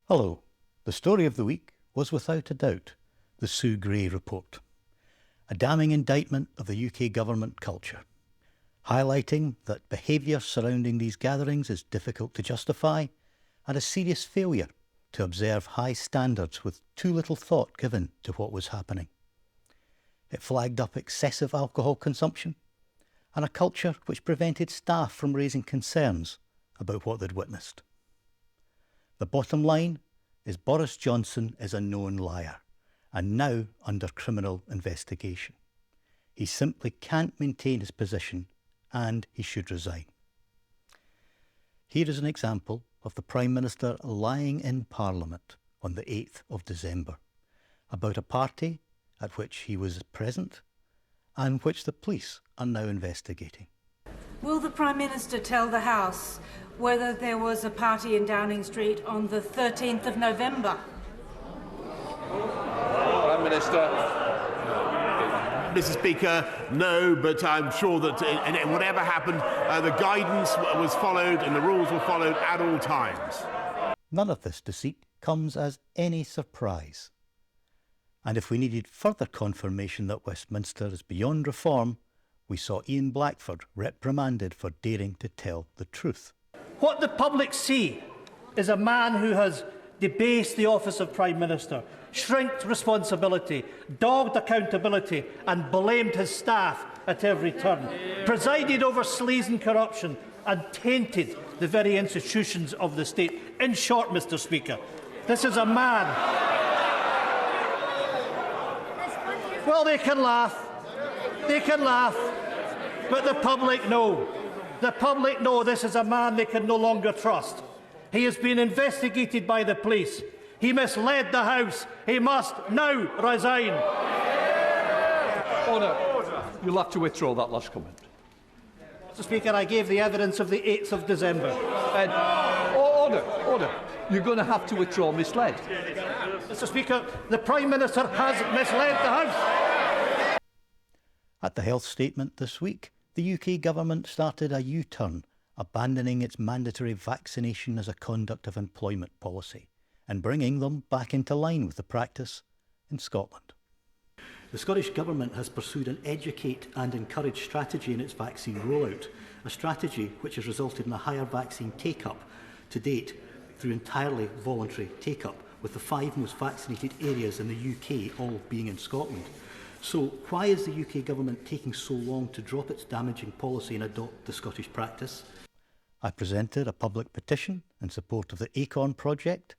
Hello. The story of the week was without a doubt the Sue Gray report, a damning indictment of the UK government culture, highlighting that behaviour surrounding these gatherings is difficult to justify and a serious failure to observe high standards with too little thought given to what was happening. It flagged up excessive alcohol consumption and a culture which prevented staff from raising concerns about what they'd witnessed. The bottom line is Boris Johnson is a known liar and now under criminal investigation. He simply can't maintain his position and he should resign. Here is an example of the Prime Minister lying in Parliament on the 8th of December about a party at which he was present and which the police are now investigating. Will the Prime Minister tell the House whether there was a party in Downing Street on the 13th of November? Prime Minister. Mr. Speaker, no, but I'm sure that whatever happened, the guidance was followed and the rules were followed at all times. None of this deceit comes as any surprise. And if we needed further confirmation that Westminster is beyond reform, we saw Ian Blackford reprimanded for daring to tell the truth. What the public see is a man who has debased the office of Prime Minister, shrinked responsibility, dogged accountability and blamed his staff at every turn, presided over sleaze and corruption and tainted the very institutions of the state. In short, Mr. Speaker, this is a man... Well, they can laugh, but the public know. The public know this is a man they can no longer trust. He has been investigated by the police. He misled the House. He must now resign. Order. You'll have to withdraw that last comment. Mr. Speaker, I gave the evidence of the 8th of December. Order. You're going to have to withdraw misled. Mr. Speaker, the Prime Minister has misled the House. At the health statement this week, the UK government started a U-turn, abandoning its mandatory vaccination as a conduct of employment policy and bringing them back into line with the practice in Scotland. The Scottish Government has pursued an educate and encourage strategy in its vaccine rollout, a strategy which has resulted in a higher vaccine take-up to date through entirely voluntary take-up, with the 5 most vaccinated areas in the UK all being in Scotland. So why is the UK Government taking so long to drop its damaging policy and adopt the Scottish practice? I presented a public petition in support of the ACORN project,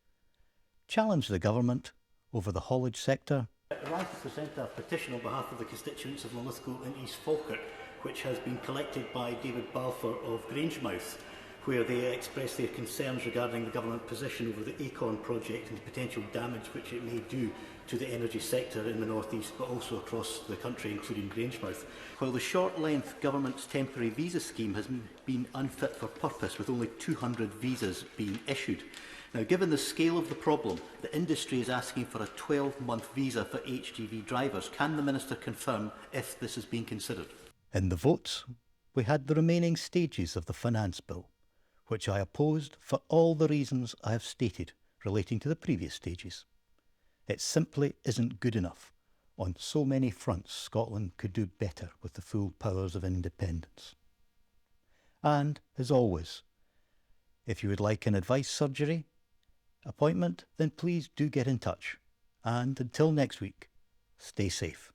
challenged the government over the haulage sector. I'd like to present a petition on behalf of the constituents of Linlithgow and East Falkirk, which has been collected by David Balfour of Grangemouth, where they express their concerns regarding the government position over the ACORN project and the potential damage which it may do to the energy sector in the North East, but also across the country, including Grangemouth. While the short-length government's temporary visa scheme has been unfit for purpose, with only 200 visas being issued. Now, given the scale of the problem, the industry is asking for a 12-month visa for HGV drivers. Can the Minister confirm if this is being considered? In the votes, we had the remaining stages of the Finance Bill, which I opposed for all the reasons I have stated relating to the previous stages. It simply isn't good enough. On so many fronts, Scotland could do better with the full powers of independence. And, as always, if you would like an advice surgery appointment, then please do get in touch. And until next week, stay safe.